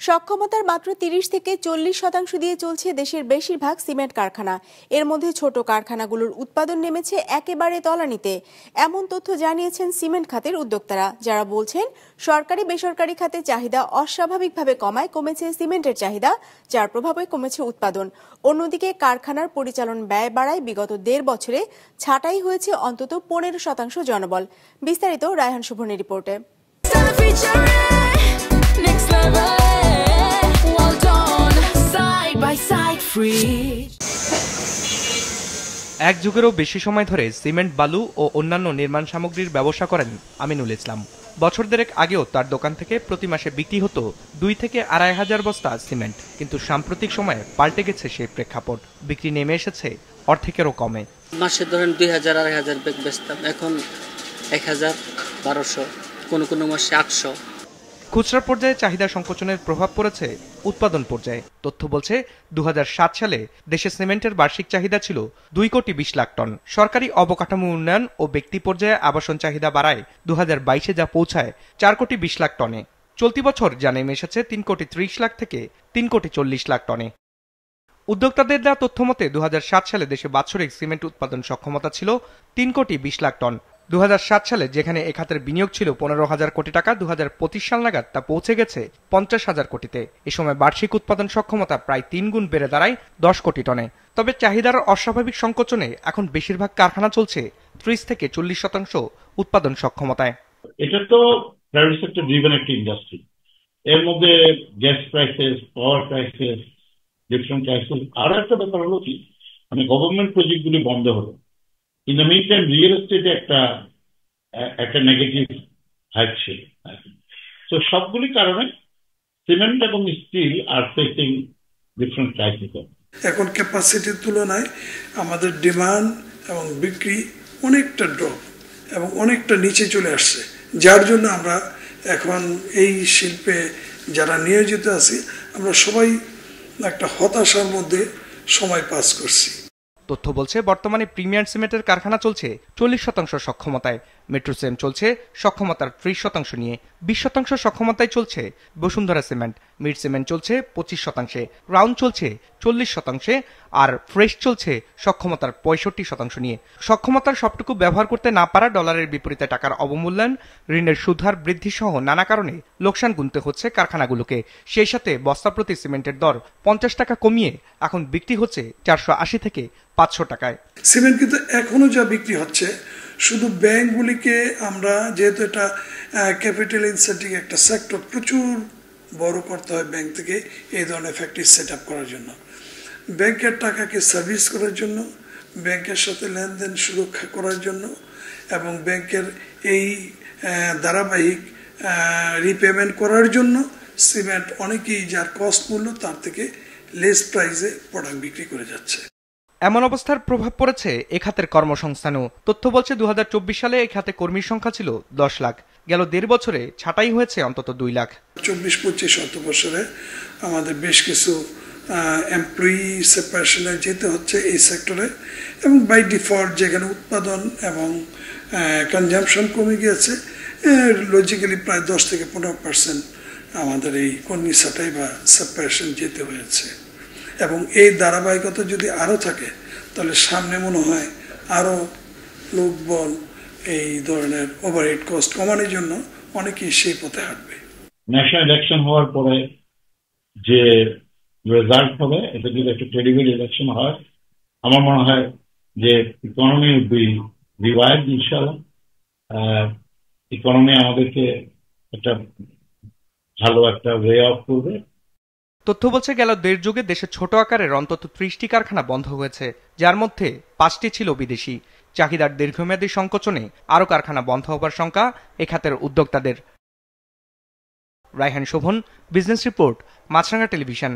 সক্ষমতার মাত্র ৩০ থেকে ৪০% দিয়ে চলছে দেশের বেশিরভাগ সিমেন্ট কারখানা। এর মধ্যে ছোট কারখানাগুলোর উৎপাদন নেমেছে একেবারে তলানিতে। এমন তথ্য জানিয়েছেন সিমেন্ট খাতের উদ্যোক্তারা, যারা বলছেন সরকারি বেসরকারি খাতে চাহিদা অস্বাভাবিকভাবে কমেছে সিমেন্টের চাহিদা, যার প্রভাবে কমেছে উৎপাদন। অন্যদিকে কারখানার পরিচালন ব্যয় বাড়ায় বিগত ১.৫ বছরে ছাঁটাই হয়েছে অন্তত ১৫% জনবল। বিস্তারিত রায়হান শুভনের রিপোর্টে। এক যুগেরও বেশি সময় ধরে সিমেন্ট, বালু ও অন্যান্য নির্মাণ সামগ্রীর ব্যবসা করেন আমিনুল ইসলাম। বছর দেড়েক আগেও তার দোকান থেকে প্রতি মাসে বিক্রি হতো ২ থেকে ২৫০০ বস্তা সিমেন্ট, কিন্তু সাম্প্রতিক সময়ে পাল্টে গেছে সেই প্রেক্ষাপট। বিক্রি নেমে এসেছে অর্ধেকেরও কমে। মাসে ধরেন ২০০০-২৫০০ ব্যাগ বেচতাম, এখন ১০০০, ১২০০, কোনো মাসে ৮০০। খুচরা পর্যায়ে চাহিদা সংকোচনের প্রভাব পড়েছে উৎপাদন পর্যায়ে। তথ্য বলছে ২০০৭ সালে দেশে সিমেন্টের বার্ষিক চাহিদা ছিল ২,২০,০০,০০০ টন। সরকারি অবকাঠামো উন্নয়ন ও ব্যক্তি পর্যায়ে আবাসন চাহিদা বাড়ায় ২০২২-এ যা পৌঁছায় ৪,২০,০০,০০০ টনে। চলতি বছর যা নেমে এসেছে ৩,৩০,০০,০০০ থেকে ৩,৪০,০০,০০০ টনে। উদ্যোক্তাদের দেওয়া তথ্য মতে ২০০৭ সালে দেশে বাৎসরিক সিমেন্ট উৎপাদন সক্ষমতা ছিল ৩,২০,০০,০০০ টন। ২০০৭ সালে যেখানে এ খাতের বিনিয়োগ ছিল ১৫,০০০ কোটি টাকা, ২০২৫ সাল নাগাদ তা পৌঁছে গেছে ৫০,০০০ কোটিতে। এ সময় বার্ষিক উৎপাদন সক্ষমতা প্রায় ৩ গুণ বেড়ে দাঁড়ায় ১০ কোটি টনে। তবে চাহিদার অস্বাভাবিক সংকোচনে এখন বেশিরভাগ কারখানা চলছে ৩০ থেকে ৪০% উৎপাদন সক্ষমতায়। এটা তো প্রাইভেট সেক্টর ড্রিভেন একটা ইন্ডাস্ট্রি। এর মধ্যে গ্যাস প্রাইসেস, পাওয়ার প্রাইসেস, ডিফারেন্ট প্রাইসেস। আরো একটা ব্যাপার হলো কি, মানে গভর্নমেন্ট প্রজেক্টগুলি বন্ধ হলো। In the mean time real এস্টেটে একটা নেগেটিভ হাইপ ছিল। তো সবগুলি কারণে সিমেন্ট এবং স্টিল আর ফেসিং ডিফারেন্ট ক্রাইসিস। এখন ক্যাপাসিটির তুলনায় আমাদের ডিমান্ড এবং বিক্রি অনেকটা ড্রপ এবং অনেকটা নিচে চলে আসছে, যার জন্য আমরা এখন এই শিল্পে যারা নিয়োজিত আছি আমরা সবাই একটা হতাশার মধ্যে সময় পাস করছি। তথ্য বলছে বর্তমানে প্রিমিয়ার সিমেন্টের কারখানা চলছে ৪০% সক্ষমতায়, মেট্রোসেম চলছে সক্ষমতার ৩০% নিয়ে, ২০% সক্ষমতায় চলছে বসুন্ধরা সিমেন্ট, মিড সিমেন্ট চলছে ২৫%, রাউন্ড চলছে 40%, আর ফ্রেশ চলছে সক্ষমতার ৬৫% নিয়ে। সক্ষমতার সবটুকু ব্যবহার করতে না পারা, ডলারের বিপরীতে টাকার অবমূল্যায়ন, ঋণের সুদহার বৃদ্ধি সহ নানা কারণে লোকসান গুনতে হচ্ছে কারখানাগুলোকে। সেই সাথে বস্তা প্রতি সিমেন্টের দর ৫০ টাকা কমিয়ে এখন বিক্রি হচ্ছে ৪৮০ থেকে ৫০০ টাকায়। সিমেন্ট কিন্তু এখনো যা বিক্রি হচ্ছে, শুধু ব্যাংকগুলিকে আমরা, যেহেতু এটা ক্যাপিটাল ইনসেন্টিভ একটা সেক্টর, প্রচুর বড় করতে হয় ব্যাংক থেকে এই ধরনের ফ্যাক্টরি সেট আপ করার জন্য, ব্যাংকের টাকাকে সার্ভিস করার জন্য, ব্যাংকের সাথে লেনদেন সুরক্ষা করার জন্য এবং ব্যাংকের এই ধারাবাহিক রিপেমেন্ট করার জন্য সিমেন্ট অনেকেই যার কস্ট মূল্য তার থেকে লেস প্রাইসে প্রোডাক্ট বিক্রি করে যাচ্ছে। এমন অবস্থার প্রভাব পড়েছে এ খাতের কর্মসংস্থানও। তথ্য বলছে ২০২৪ সালে এই খাতে কর্মীর সংখ্যা ছিল ১০ লাখ, গেল ১.৫ বছরে ছাঁটাই হয়েছে অন্তত ২ লাখ। ২৪-২৫ অর্থ বছরে আমাদের বেশ কিছু এমপ্লয়ি সেপারেশনে যেতে হচ্ছে এই সেক্টরে, এবং বাই ডিফল্ট যেখানে উৎপাদন এবং কনজাম্পশন কমে গিয়েছে, লজিক্যালি প্রায় ১০ থেকে ১৫% আমাদের এই কর্মী ছাঁটাই বা সেপারেশন যেতে হয়েছে। এবং এই ধারাবাহিকতা যদি আরও থাকে তাহলে সামনে মনে হয় আরও লোকবল এই ধরনের ওভারহেড কস্ট কমানোর জন্য অনেকেই সেই পথে হাঁটবে। ন্যাশনাল ইলেকশন হওয়ার পরে যে রেজাল্ট হবে, এটা যদি একটা ক্রেডিবল ইলেকশন হয়, আমার মনে হয় যে ইকোনমি রিভাইভ, ইনশাআল্লাহ ইকোনমি আমাদেরকে একটা ভালো একটা ওয়ে অফ করবে। তথ্য বলছে গেল ১.৫ যুগে দেশে ছোট আকারের অন্তত ৩০টি কারখানা বন্ধ হয়েছে, যার মধ্যে ৫টি ছিল বিদেশি। চাহিদার দীর্ঘমেয়াদী সংকোচনে আরও কারখানা বন্ধ হবার শঙ্কা এ খাতের উদ্যোক্তাদের। রায়হান শোভন, বিজনেস রিপোর্ট, মাছরাঙা টেলিভিশন।